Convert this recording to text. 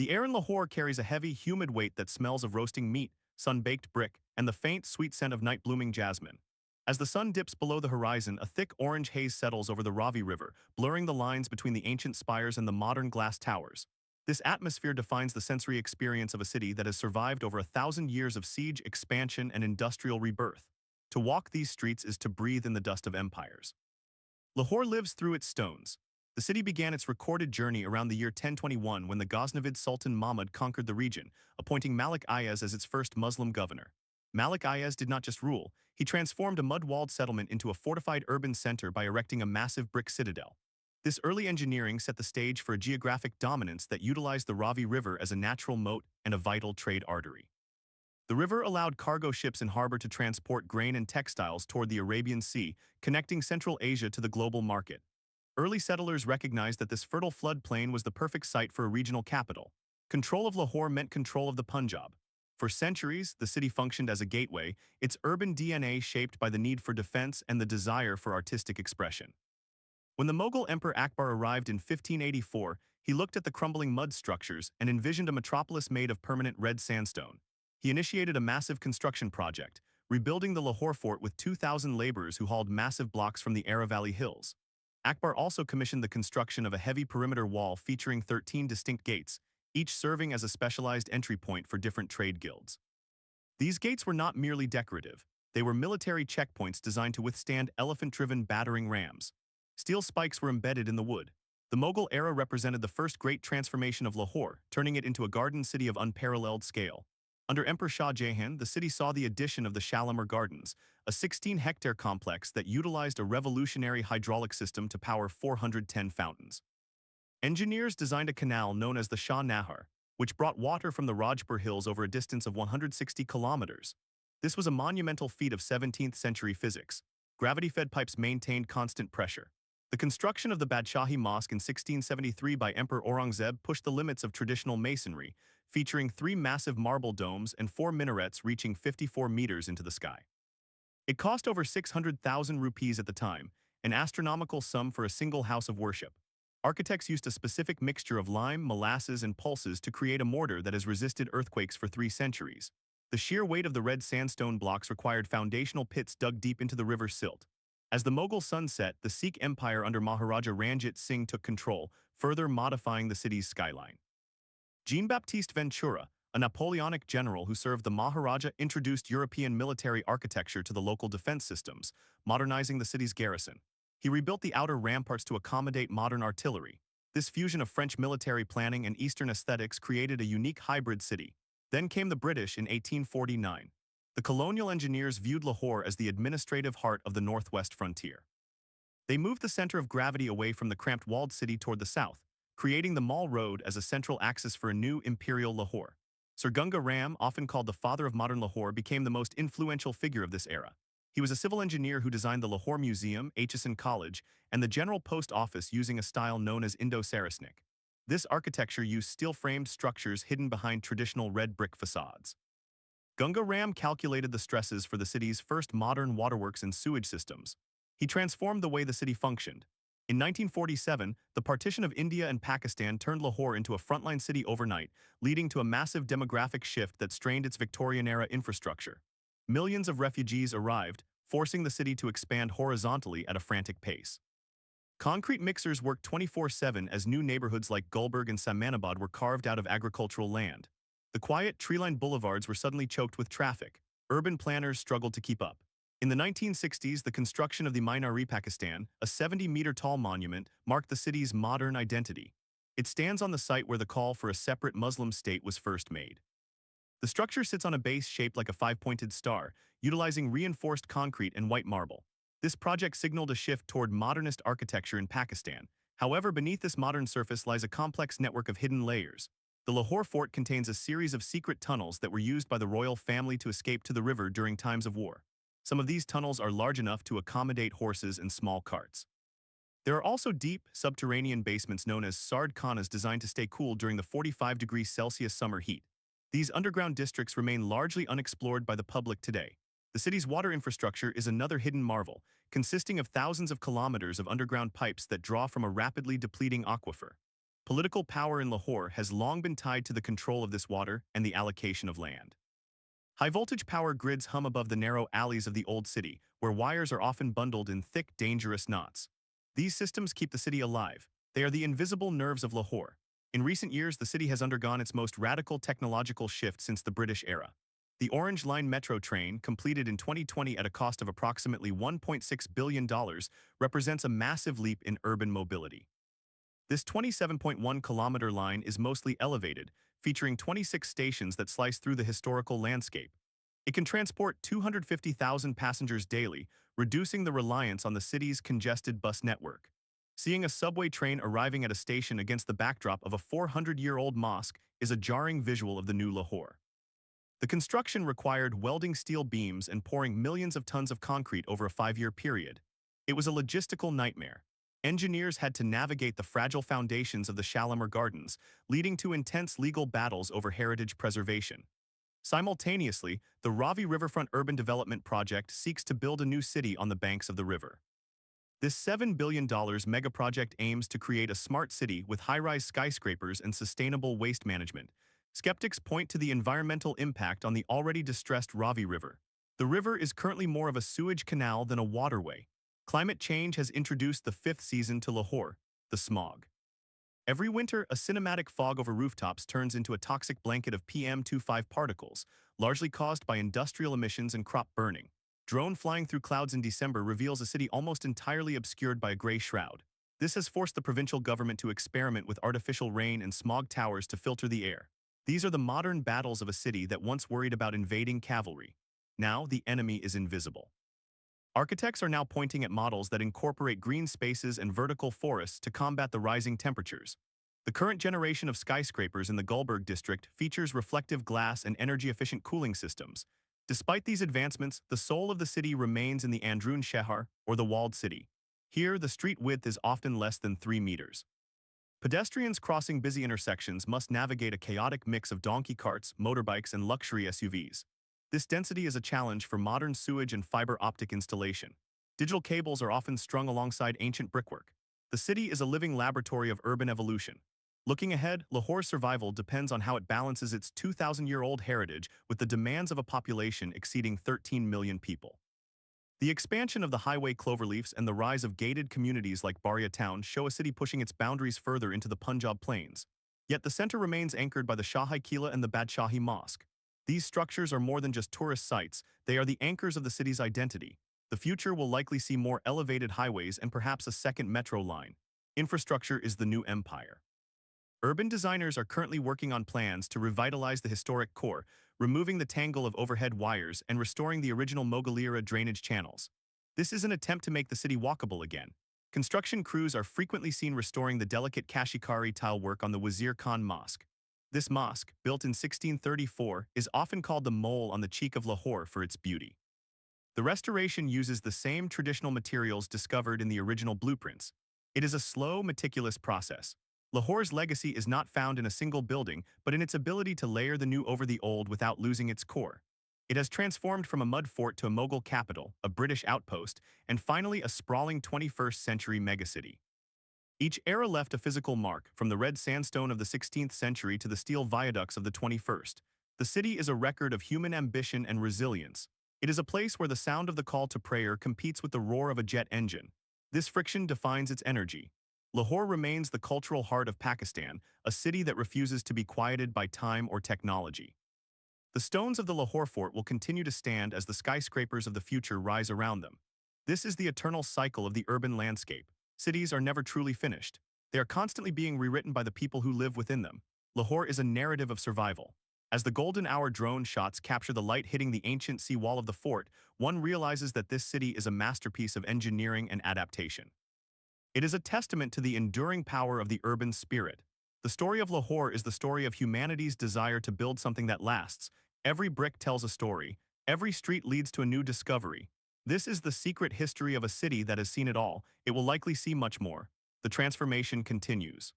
The air in Lahore carries a heavy, humid weight that smells of roasting meat, sun-baked brick, and the faint, sweet scent of night-blooming jasmine. As the sun dips below the horizon, a thick orange haze settles over the Ravi River, blurring the lines between the ancient spires and the modern glass towers. This atmosphere defines the sensory experience of a city that has survived over 1,000 years of siege, expansion, and industrial rebirth. To walk these streets is to breathe in the dust of empires. Lahore lives through its stones. The city began its recorded journey around the year 1021 when the Ghaznavid Sultan Mahmud conquered the region, appointing Malik Ayaz as its first Muslim governor. Malik Ayaz did not just rule, he transformed a mud-walled settlement into a fortified urban center by erecting a massive brick citadel. This early engineering set the stage for a geographic dominance that utilized the Ravi River as a natural moat and a vital trade artery. The river allowed cargo ships in harbor to transport grain and textiles toward the Arabian Sea, connecting Central Asia to the global market. Early settlers recognized that this fertile floodplain was the perfect site for a regional capital. Control of Lahore meant control of the Punjab. For centuries, the city functioned as a gateway, its urban DNA shaped by the need for defense and the desire for artistic expression. When the Mughal Emperor Akbar arrived in 1584, he looked at the crumbling mud structures and envisioned a metropolis made of permanent red sandstone. He initiated a massive construction project, rebuilding the Lahore fort with 2,000 laborers who hauled massive blocks from the Aravalli Hills. Akbar also commissioned the construction of a heavy perimeter wall featuring 13 distinct gates, each serving as a specialized entry point for different trade guilds. These gates were not merely decorative, they were military checkpoints designed to withstand elephant-driven battering rams. Steel spikes were embedded in the wood. The Mughal era represented the first great transformation of Lahore, turning it into a garden city of unparalleled scale. Under Emperor Shah Jahan, the city saw the addition of the Shalamar Gardens, a 16-hectare complex that utilized a revolutionary hydraulic system to power 410 fountains. Engineers designed a canal known as the Shah Nahar, which brought water from the Rajpur Hills over a distance of 160 kilometers. This was a monumental feat of 17th-century physics. Gravity-fed pipes maintained constant pressure. The construction of the Badshahi Mosque in 1673 by Emperor Aurangzeb pushed the limits of traditional masonry, featuring 3 massive marble domes and 4 minarets reaching 54 meters into the sky. It cost over 600,000 rupees at the time, an astronomical sum for a single house of worship. Architects used a specific mixture of lime, molasses, and pulses to create a mortar that has resisted earthquakes for 3 centuries. The sheer weight of the red sandstone blocks required foundational pits dug deep into the river silt. As the Mughal sun set, the Sikh Empire under Maharaja Ranjit Singh took control, further modifying the city's skyline. Jean-Baptiste Ventura, a Napoleonic general who served the Maharaja, introduced European military architecture to the local defense systems, modernizing the city's garrison. He rebuilt the outer ramparts to accommodate modern artillery. This fusion of French military planning and Eastern aesthetics created a unique hybrid city. Then came the British in 1849. The colonial engineers viewed Lahore as the administrative heart of the northwest frontier. They moved the center of gravity away from the cramped walled city toward the south, creating the Mall Road as a central axis for a new imperial Lahore. Sir Gunga Ram, often called the father of modern Lahore, became the most influential figure of this era. He was a civil engineer who designed the Lahore Museum, Aitchison College, and the General Post Office using a style known as Indo-Saracenic. This architecture used steel-framed structures hidden behind traditional red brick facades. Gunga Ram calculated the stresses for the city's first modern waterworks and sewage systems. He transformed the way the city functioned. In 1947, the partition of India and Pakistan turned Lahore into a frontline city overnight, leading to a massive demographic shift that strained its Victorian-era infrastructure. Millions of refugees arrived, forcing the city to expand horizontally at a frantic pace. Concrete mixers worked 24/7 as new neighborhoods like Gulberg and Samanabad were carved out of agricultural land. The quiet, tree-lined boulevards were suddenly choked with traffic. Urban planners struggled to keep up. In the 1960s, the construction of the Minar-e-Pakistan, a 70-meter-tall monument, marked the city's modern identity. It stands on the site where the call for a separate Muslim state was first made. The structure sits on a base shaped like a 5-pointed star, utilizing reinforced concrete and white marble. This project signaled a shift toward modernist architecture in Pakistan. However, beneath this modern surface lies a complex network of hidden layers. The Lahore fort contains a series of secret tunnels that were used by the royal family to escape to the river during times of war. Some of these tunnels are large enough to accommodate horses and small carts. There are also deep, subterranean basements known as sard khanas designed to stay cool during the 45 degrees Celsius summer heat. These underground districts remain largely unexplored by the public today. The city's water infrastructure is another hidden marvel, consisting of thousands of kilometers of underground pipes that draw from a rapidly depleting aquifer. Political power in Lahore has long been tied to the control of this water and the allocation of land. High-voltage power grids hum above the narrow alleys of the old city, where wires are often bundled in thick, dangerous knots. These systems keep the city alive. They are the invisible nerves of Lahore. In recent years, the city has undergone its most radical technological shift since the British era. The Orange Line metro train, completed in 2020 at a cost of approximately $1.6 billion, represents a massive leap in urban mobility. This 27.1-kilometer line is mostly elevated, featuring 26 stations that slice through the historical landscape. It can transport 250,000 passengers daily, reducing the reliance on the city's congested bus network. Seeing a subway train arriving at a station against the backdrop of a 400-year-old mosque is a jarring visual of the new Lahore. The construction required welding steel beams and pouring millions of tons of concrete over a 5-year period. It was a logistical nightmare. Engineers had to navigate the fragile foundations of the Shalamar Gardens, leading to intense legal battles over heritage preservation. Simultaneously, the Ravi Riverfront Urban Development Project seeks to build a new city on the banks of the river. This $7 billion megaproject aims to create a smart city with high-rise skyscrapers and sustainable waste management. Skeptics point to the environmental impact on the already distressed Ravi River. The river is currently more of a sewage canal than a waterway. Climate change has introduced the fifth season to Lahore, the smog. Every winter, a cinematic fog over rooftops turns into a toxic blanket of PM2.5 particles, largely caused by industrial emissions and crop burning. Drone flying through clouds in December reveals a city almost entirely obscured by a gray shroud. This has forced the provincial government to experiment with artificial rain and smog towers to filter the air. These are the modern battles of a city that once worried about invading cavalry. Now, the enemy is invisible. Architects are now pointing at models that incorporate green spaces and vertical forests to combat the rising temperatures. The current generation of skyscrapers in the Gulberg district features reflective glass and energy-efficient cooling systems. Despite these advancements, the soul of the city remains in the Androon Shehar, or the walled city. Here, the street width is often less than 3 meters. Pedestrians crossing busy intersections must navigate a chaotic mix of donkey carts, motorbikes, and luxury SUVs. This density is a challenge for modern sewage and fiber optic installation. Digital cables are often strung alongside ancient brickwork. The city is a living laboratory of urban evolution. Looking ahead, Lahore's survival depends on how it balances its 2,000-year-old heritage with the demands of a population exceeding 13 million people. The expansion of the highway cloverleafs and the rise of gated communities like Baria Town show a city pushing its boundaries further into the Punjab plains. Yet the center remains anchored by the Shahi Qila and the Badshahi Mosque. These structures are more than just tourist sites, they are the anchors of the city's identity. The future will likely see more elevated highways and perhaps a second metro line. Infrastructure is the new empire. Urban designers are currently working on plans to revitalize the historic core, removing the tangle of overhead wires and restoring the original Mughal-era drainage channels. This is an attempt to make the city walkable again. Construction crews are frequently seen restoring the delicate Kashikari tile work on the Wazir Khan Mosque. This mosque, built in 1634, is often called the mole on the cheek of Lahore for its beauty. The restoration uses the same traditional materials discovered in the original blueprints. It is a slow, meticulous process. Lahore's legacy is not found in a single building, but in its ability to layer the new over the old without losing its core. It has transformed from a mud fort to a Mughal capital, a British outpost, and finally a sprawling 21st-century megacity. Each era left a physical mark, from the red sandstone of the 16th century to the steel viaducts of the 21st. The city is a record of human ambition and resilience. It is a place where the sound of the call to prayer competes with the roar of a jet engine. This friction defines its energy. Lahore remains the cultural heart of Pakistan, a city that refuses to be quieted by time or technology. The stones of the Lahore fort will continue to stand as the skyscrapers of the future rise around them. This is the eternal cycle of the urban landscape. Cities are never truly finished. They are constantly being rewritten by the people who live within them. Lahore is a narrative of survival. As the golden hour drone shots capture the light hitting the ancient sea wall of the fort, one realizes that this city is a masterpiece of engineering and adaptation. It is a testament to the enduring power of the urban spirit. The story of Lahore is the story of humanity's desire to build something that lasts. Every brick tells a story. Every street leads to a new discovery. This is the secret history of a city that has seen it all. It will likely see much more. The transformation continues.